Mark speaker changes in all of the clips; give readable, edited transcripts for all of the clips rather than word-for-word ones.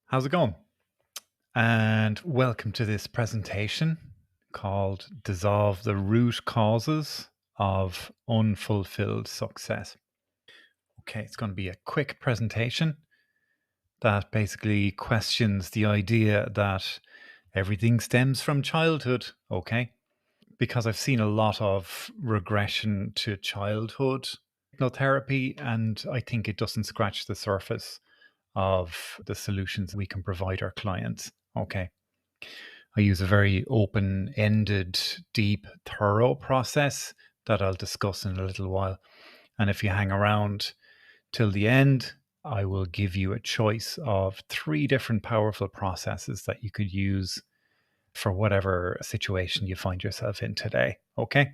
Speaker 1: How's it going? And welcome to this presentation called Dissolve the Root Causes of Unfulfilled Success. Okay, it's going to be a quick presentation that basically questions the idea that everything stems from childhood. Okay, because I've seen a lot of regression to childhood hypnotherapy, and I think it doesn't scratch the surface of the solutions we can provide our clients. Okay. I use a very open ended, deep, thorough process that I'll discuss in a little while. And if you hang around till the end, I will give you a choice of three different powerful processes that you could use for whatever situation you find yourself in today. Okay.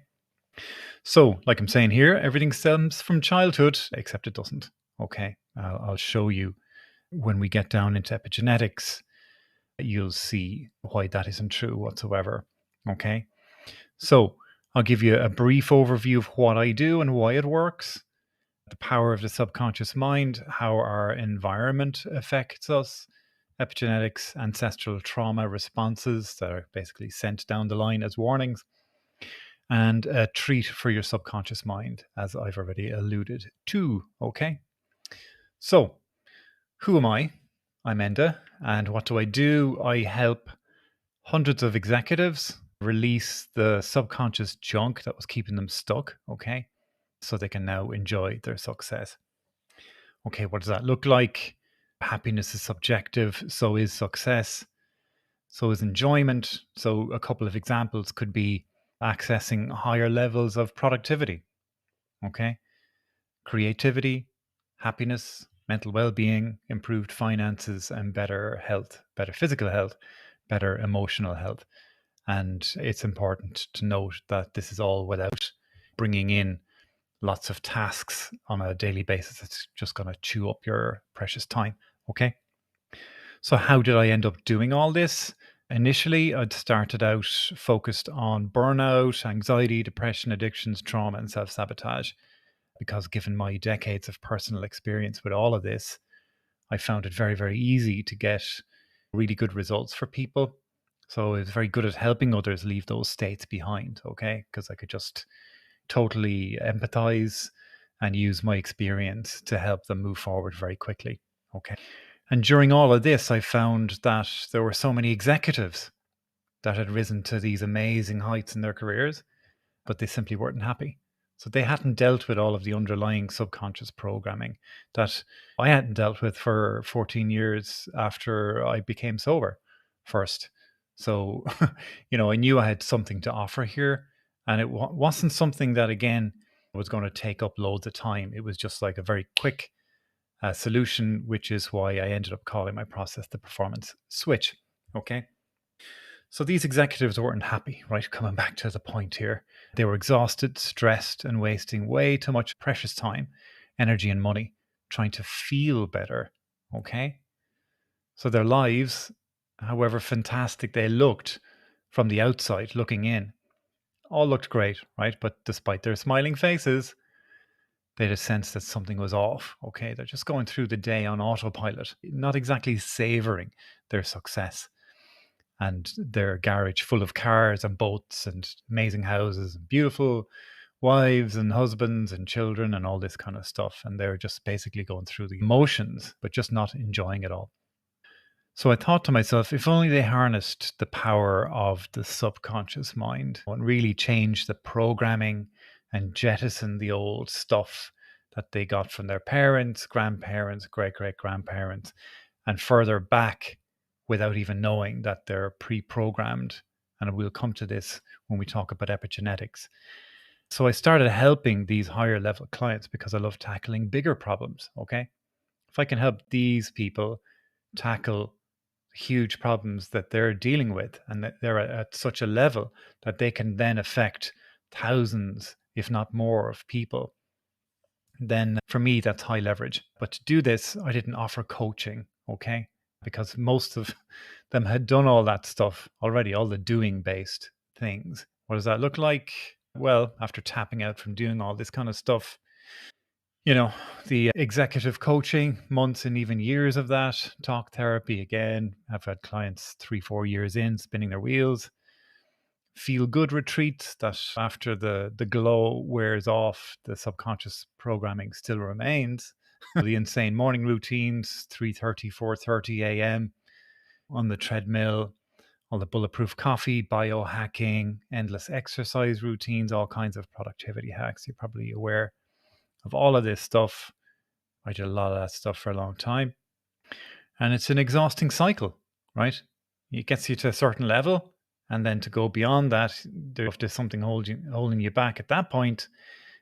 Speaker 1: So, like I'm saying here, everything stems from childhood, except it doesn't. Okay. I'll show you when we get down into epigenetics, you'll see why that isn't true whatsoever. Okay. So I'll give you a brief overview of what I do and why it works, the power of the subconscious mind, how our environment affects us, epigenetics, ancestral trauma responses that are basically sent down the line as warnings, and a treat for your subconscious mind, as I've already alluded to. Okay. So, who am I? I'm Enda. And what do? I help hundreds of executives release the subconscious junk that was keeping them stuck, okay? So they can now enjoy their success. Okay, what does that look like? Happiness is subjective, so is success, so is enjoyment. So a couple of examples could be accessing higher levels of productivity, okay? Creativity, happiness, mental well-being, improved finances, and better health, better physical health, better emotional health. And it's important to note that this is all without bringing in lots of tasks on a daily basis. It's just going to chew up your precious time. Okay. So, how did I end up doing all this? Initially, I'd started out focused on burnout, anxiety, depression, addictions, trauma, and self sabotage. Because given my decades of personal experience with all of this, I found it very, very easy to get really good results for people. So I was very good at helping others leave those states behind, okay? Because I could just totally empathize and use my experience to help them move forward very quickly, okay? And during all of this, I found that there were so many executives that had risen to these amazing heights in their careers, but they simply weren't happy. So they hadn't dealt with all of the underlying subconscious programming that I hadn't dealt with for 14 years after I became sober first. So, I knew I had something to offer here. And it wasn't something that, again, was going to take up loads of time. It was just like a very quick solution, which is why I ended up calling my process the performance switch. Okay. So these executives weren't happy, right? Coming back to the point here. They were exhausted, stressed, and wasting way too much precious time, energy, and money trying to feel better. Okay. So their lives, however fantastic they looked from the outside looking in, all looked great, right? But despite their smiling faces, they had a sense that something was off. Okay. They're just going through the day on autopilot, not exactly savoring their success and their garage full of cars and boats and amazing houses and beautiful wives and husbands and children and all this kind of stuff. And they're just basically going through the emotions, but just not enjoying it all. So I thought to myself, if only they harnessed the power of the subconscious mind and really changed the programming and jettison the old stuff that they got from their parents, grandparents, great great grandparents, and further back without even knowing that they're pre programmed. And we'll come to this when we talk about epigenetics. So I started helping these higher level clients because I love tackling bigger problems. Okay. If I can help these people tackle huge problems that they're dealing with and that they're at such a level that they can then affect thousands, if not more, of people, then for me, that's high leverage. But to do this, I didn't offer coaching, okay? Because most of them had done all that stuff already, all the doing based things. What does that look like? Well, after tapping out from doing all this kind of stuff, The executive coaching, months and even years of that, talk therapy again. I've had clients 3-4 years in spinning their wheels. Feel good retreats that after the glow wears off, the subconscious programming still remains. The insane morning routines, 3:30, 4:30 a.m. on the treadmill, all the bulletproof coffee, biohacking, endless exercise routines, all kinds of productivity hacks. You're probably aware of all of this stuff. I did a lot of that stuff for a long time. And it's an exhausting cycle, right? It gets you to a certain level. And then to go beyond that, if there's something holding you back at that point,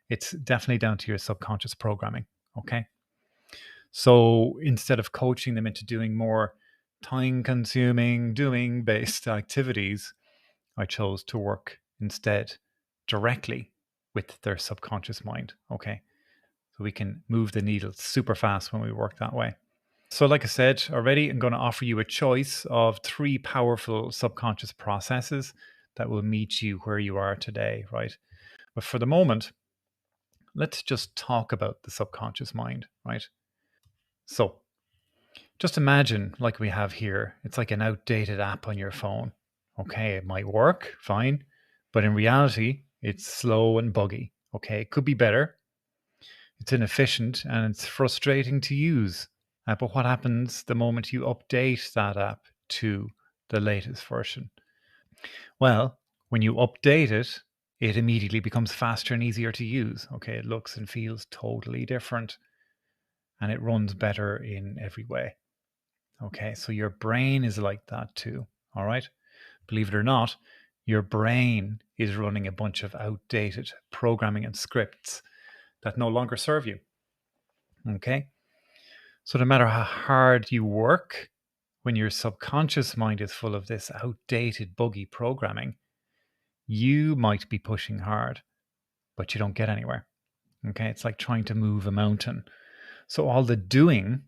Speaker 1: it's definitely down to your subconscious programming. Okay. So instead of coaching them into doing more time consuming, doing based activities, I chose to work instead directly with their subconscious mind. Okay. So we can move the needle super fast when we work that way. So, like I said already, I'm going to offer you a choice of 3 powerful subconscious processes that will meet you where you are today, right? But for the moment, let's just talk about the subconscious mind, right? So, just imagine, like we have here, it's like an outdated app on your phone. Okay, it might work fine, but in reality, it's slow and buggy. Okay, it could be better. It's inefficient and it's frustrating to use. But what happens the moment you update that app to the latest version? Well, when you update it, it immediately becomes faster and easier to use. Okay, it looks and feels totally different and it runs better in every way. Okay, so your brain is like that too. All right, believe it or not, your brain is running a bunch of outdated programming and scripts that no longer serve you. Okay, so no matter how hard you work, when your subconscious mind is full of this outdated, buggy programming, you might be pushing hard, but you don't get anywhere. Okay, it's like trying to move a mountain. So all the doing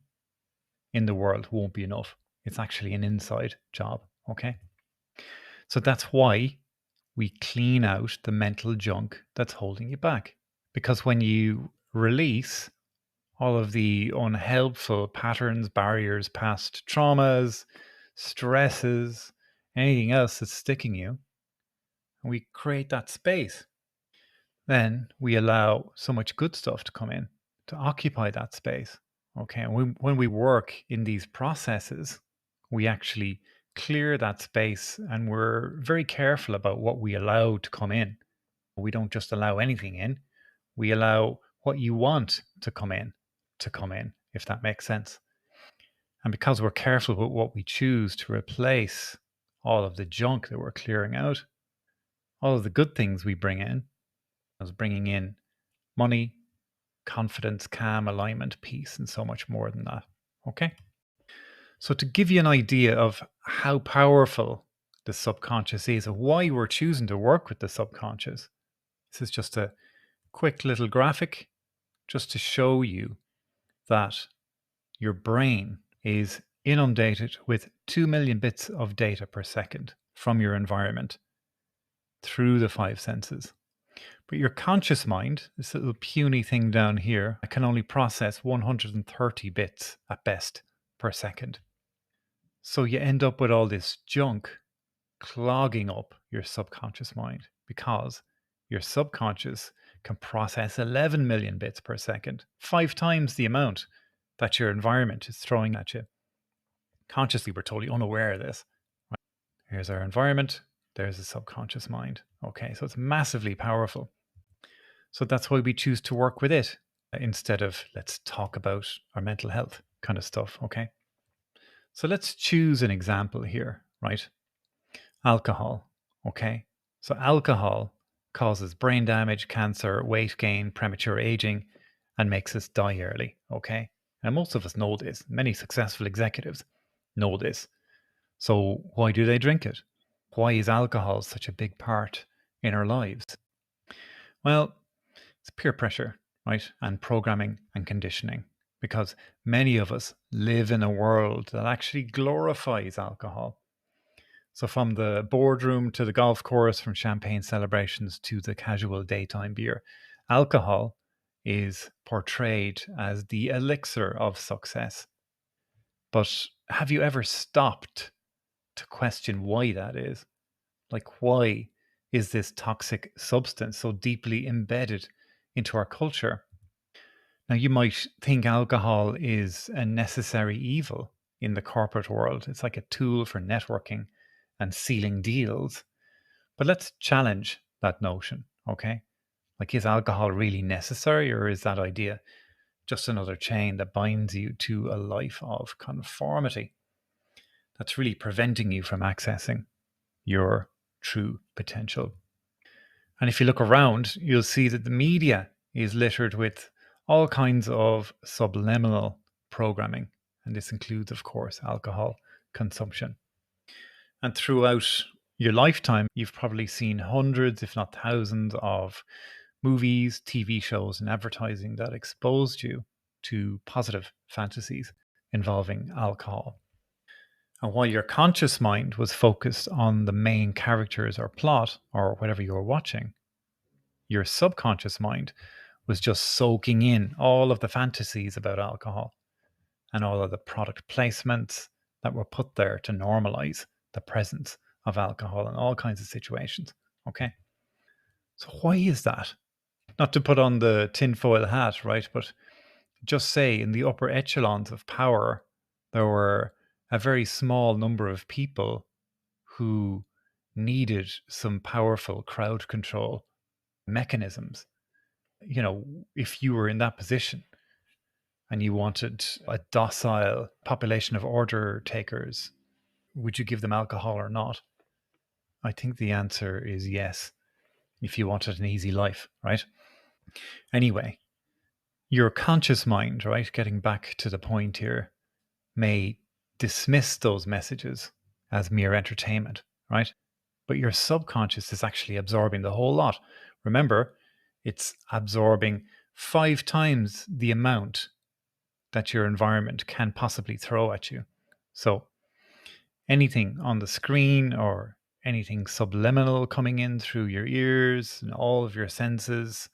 Speaker 1: in the world won't be enough. It's actually an inside job. Okay, so that's why we clean out the mental junk that's holding you back. Because when you release all of the unhelpful patterns, barriers, past traumas, stresses, anything else that's sticking you, and we create that space, then we allow so much good stuff to come in to occupy that space. Okay, and when we work in these processes, we actually clear that space and we're very careful about what we allow to come in. We don't just allow anything in, we allow what you want to come in, if that makes sense. And because we're careful about what we choose to replace all of the junk that we're clearing out, all of the good things we bring in, as bringing in money, confidence, calm, alignment, peace, and so much more than that. Okay? So, to give you an idea of how powerful the subconscious is, and why we're choosing to work with the subconscious, this is just a quick little graphic just to show you that your brain is inundated with 2 million bits of data per second from your environment through the 5 senses. But your conscious mind, this little puny thing down here, can only process 130 bits at best per second. So you end up with all this junk clogging up your subconscious mind because your subconscious can process 11 million bits per second, 5 times the amount that your environment is throwing at you. Consciously, we're totally unaware of this. Here's our environment, there's the subconscious mind. Okay, so it's massively powerful. So that's why we choose to work with it instead of let's talk about our mental health kind of stuff. Okay, so let's choose an example here, right? Alcohol. Okay, so alcohol causes brain damage, cancer, weight gain, premature aging, and makes us die early. Okay, and most of us know this. Many successful executives know this. So why do they drink it? Why is alcohol such a big part in our lives? Well, it's peer pressure, right? And programming and conditioning. Because many of us live in a world that actually glorifies alcohol. So, from the boardroom to the golf course, from champagne celebrations to the casual daytime beer, alcohol is portrayed as the elixir of success. But have you ever stopped to question why that is? Like, why is this toxic substance so deeply embedded into our culture? Now, you might think alcohol is a necessary evil in the corporate world. It's like a tool for networking and sealing deals. But let's challenge that notion, okay? Like, is alcohol really necessary, or is that idea just another chain that binds you to a life of conformity that's really preventing you from accessing your true potential? And if you look around, you'll see that the media is littered with all kinds of subliminal programming. And this includes, of course, alcohol consumption. And throughout your lifetime, you've probably seen hundreds, if not thousands, of movies, TV shows, and advertising that exposed you to positive fantasies involving alcohol. And while your conscious mind was focused on the main characters or plot or whatever you were watching, your subconscious mind was just soaking in all of the fantasies about alcohol and all of the product placements that were put there to normalize the presence of alcohol in all kinds of situations. Okay. So, why is that? Not to put on the tinfoil hat, right? But just say in the upper echelons of power, there were a very small number of people who needed some powerful crowd control mechanisms. You know, if you were in that position and you wanted a docile population of order takers, would you give them alcohol or not? I think the answer is yes, if you wanted an easy life, right? Anyway, your conscious mind, right, getting back to the point here, may dismiss those messages as mere entertainment, right? But your subconscious is actually absorbing the whole lot. Remember, it's absorbing 5 times the amount that your environment can possibly throw at you. So anything on the screen or anything subliminal coming in through your ears and all of your senses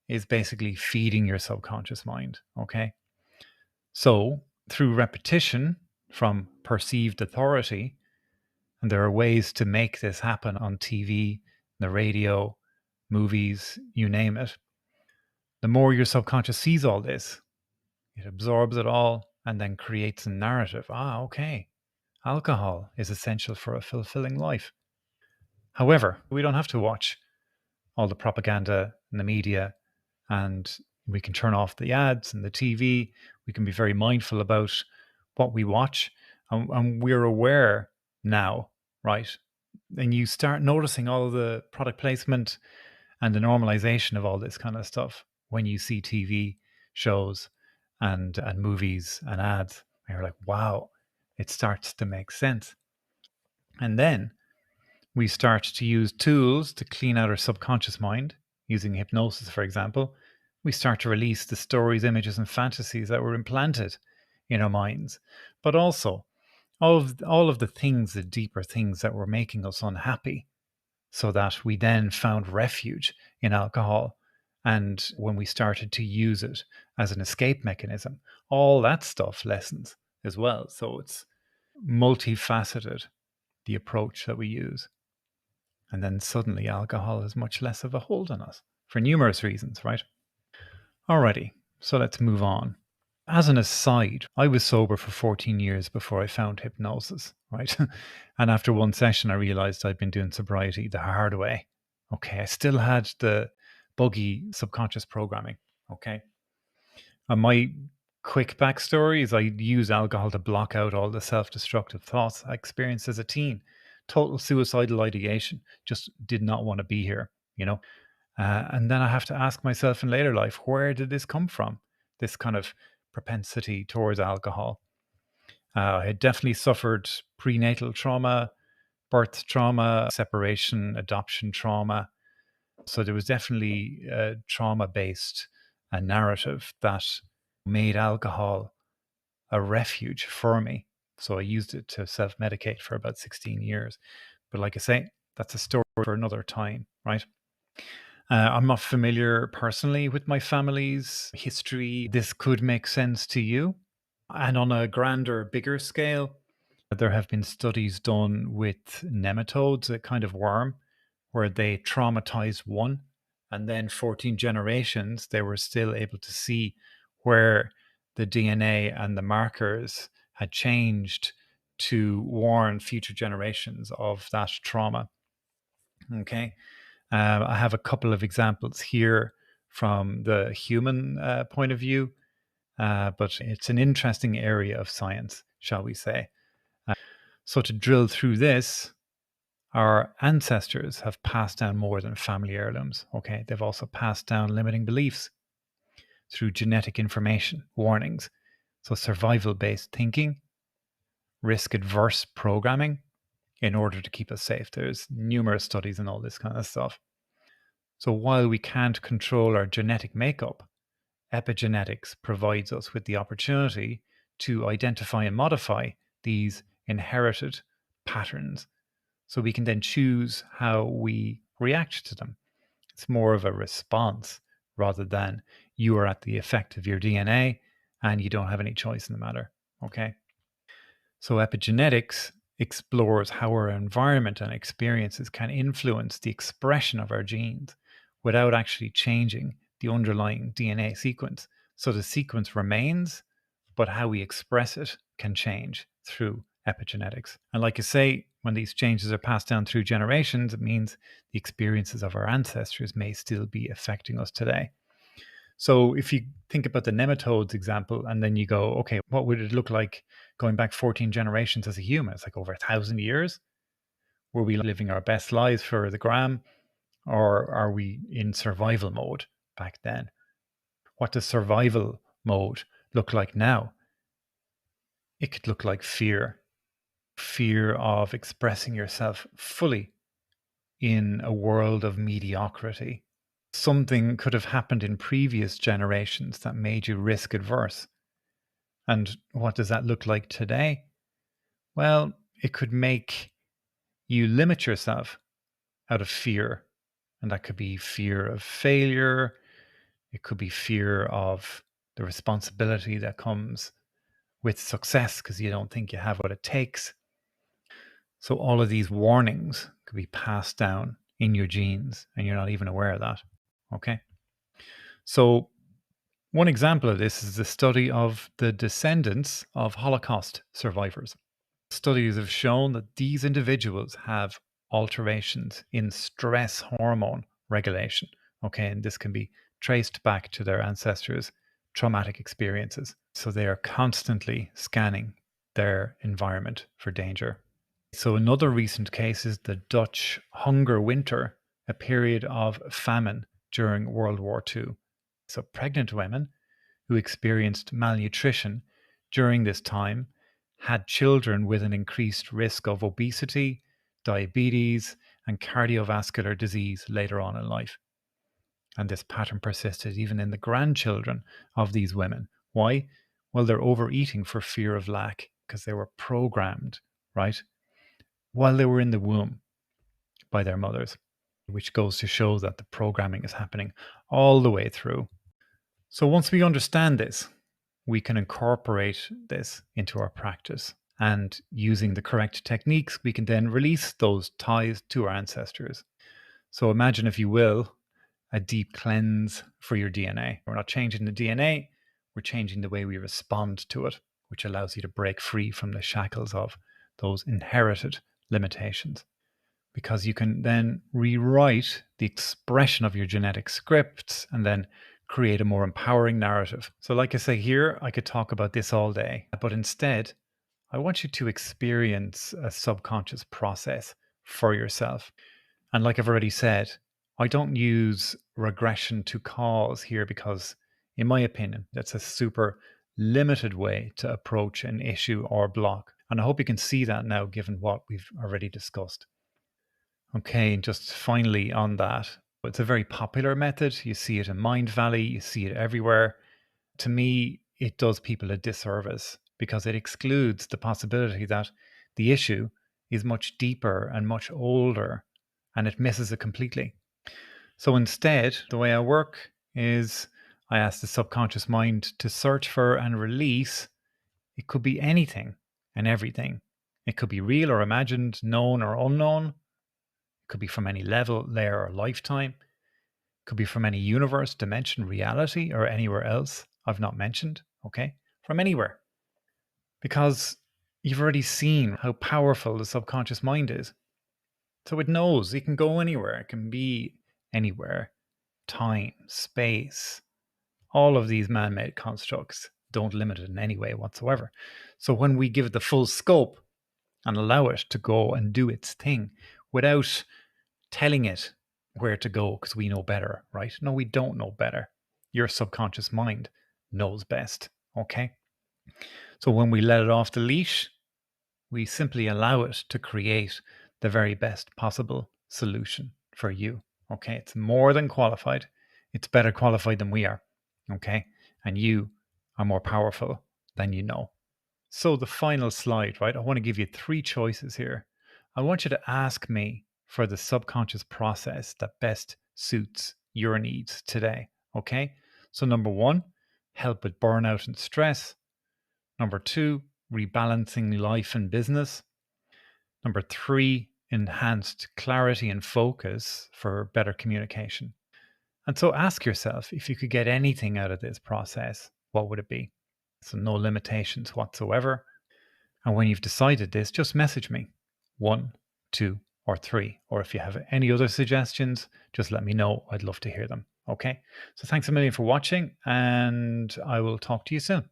Speaker 1: is basically feeding your subconscious mind. Okay. So through repetition from perceived authority, and there are ways to make this happen on TV, the radio, movies, you name it. The more your subconscious sees all this, it absorbs it all and then creates a narrative. Ah, okay. Alcohol is essential for a fulfilling life. However, we don't have to watch all the propaganda in the media, and we can turn off the ads and the TV. We can be very mindful about what we watch, and we're aware now, right? And you start noticing all of the product placement and the normalization of all this kind of stuff when you see TV shows and movies and ads. And you're like, wow, it starts to make sense. And then we start to use tools to clean out our subconscious mind, using hypnosis, for example. We start to release the stories, images, and fantasies that were implanted in our minds, but also all of the things, the deeper things that were making us unhappy, so that we then found refuge in alcohol. And when we started to use it as an escape mechanism, all that stuff lessens as well. So it's multifaceted, the approach that we use. And then suddenly alcohol has much less of a hold on us for numerous reasons, right? Alrighty, so let's move on. As an aside, I was sober for 14 years before I found hypnosis, right? And after one session, I realized I'd been doing sobriety the hard way. Okay, I still had the buggy subconscious programming. Okay. And my quick backstory is I used alcohol to block out all the self destructive thoughts I experienced as a teen. Total suicidal ideation, just did not want to be here, you know? And then I have to ask myself in later life, where did this come from? This kind of propensity towards alcohol. I had definitely suffered prenatal trauma, birth trauma, separation, adoption trauma. So there was definitely a trauma based narrative that made alcohol a refuge for me. So I used it to self medicate for about 16 years. But like I say, that's a story for another time, right? I'm not familiar personally with my family's history. This could make sense to you. And on a grander, bigger scale, there have been studies done with nematodes, a kind of worm, where they traumatized one, and then 14 generations, they were still able to see where the DNA and the markers had changed to warn future generations of that trauma. Okay. I have a couple of examples here from the human point of view, but it's an interesting area of science, shall we say. So, to drill through this, our ancestors have passed down more than family heirlooms. Okay. They've also passed down limiting beliefs through genetic information, warnings. So, survival based thinking, risk adverse programming in order to keep us safe. There's numerous studies and all this kind of stuff. So, while we can't control our genetic makeup, epigenetics provides us with the opportunity to identify and modify these inherited patterns so we can then choose how we react to them. It's more of a response rather than you are at the effect of your DNA and you don't have any choice in the matter. Okay. So epigenetics explores how our environment and experiences can influence the expression of our genes without actually changing the underlying DNA sequence. So the sequence remains, but how we express it can change through epigenetics. And like I say, when these changes are passed down through generations, it means the experiences of our ancestors may still be affecting us today. So if you think about the nematodes example, and then you go, okay, what would it look like going back 14 generations as a human? It's like over 1,000 years. Were we living our best lives for the gram, or are we in survival mode back then? What does survival mode look like now? It could look like fear of expressing yourself fully in a world of mediocrity. Something could have happened in previous generations that made you risk adverse. And what does that look like today? Well, it could make you limit yourself out of fear. And that could be fear of failure. It could be fear of the responsibility that comes with success because you don't think you have what it takes. So all of these warnings could be passed down in your genes and you're not even aware of that. Okay. So one example of this is the study of the descendants of Holocaust survivors. Studies have shown that these individuals have alterations in stress hormone regulation. Okay, and this can be traced back to their ancestors' traumatic experiences. So they are constantly scanning their environment for danger. So another recent case is the Dutch hunger winter, a period of famine during World War II. So pregnant women who experienced malnutrition during this time had children with an increased risk of obesity, diabetes, and cardiovascular disease later on in life. And this pattern persisted even in the grandchildren of these women. Why? Well, they're overeating for fear of lack because they were programmed, right, while they were in the womb by their mothers, which goes to show that the programming is happening all the way through. So once we understand this, we can incorporate this into our practice. And using the correct techniques, we can then release those ties to our ancestors. So imagine, if you will, a deep cleanse for your DNA. We're not changing the DNA, we're changing the way we respond to it, which allows you to break free from the shackles of those inherited limitations. Because you can then rewrite the expression of your genetic scripts and then create a more empowering narrative. So, like I say here, I could talk about this all day, but instead, I want you to experience a subconscious process for yourself. And like I've already said, I don't use regression to cause here because, in my opinion, that's a super limited way to approach an issue or block. And I hope you can see that now, given what we've already discussed. Okay, and just finally on that, it's a very popular method. You see it in Mind Valley, you see it everywhere. To me, it does people a disservice because it excludes the possibility that the issue is much deeper and much older, and it misses it completely. So instead, the way I work is I ask the subconscious mind to search for and release. It could be anything and everything. It could be real or imagined, known or unknown. It could be from any level, layer, or lifetime. It could be from any universe, dimension, reality, or anywhere else I've not mentioned. Okay? From anywhere. Because you've already seen how powerful the subconscious mind is. So it knows it can go anywhere. It can be anywhere. Time, space, all of these man-made constructs don't limit it in any way whatsoever. So when we give it the full scope and allow it to go and do its thing without telling it where to go because we know better, right? No, we don't know better. Your subconscious mind knows best, okay? So when we let it off the leash, we simply allow it to create the very best possible solution for you, okay? It's more than qualified. It's better qualified than we are, okay? And you are more powerful than you know. So the final slide, right? I want to give you 3 choices here. I want you to ask me for the subconscious process that best suits your needs today, okay? So number 1, help with burnout and stress. Number 2, rebalancing life and business. Number 3, enhanced clarity and focus for better communication. And so ask yourself, if you could get anything out of this process, what would it be? So no limitations whatsoever. And when you've decided this, just message me 1, 2, or 3. Or if you have any other suggestions, just let me know. I'd love to hear them. Okay. So thanks a million for watching, and I will talk to you soon.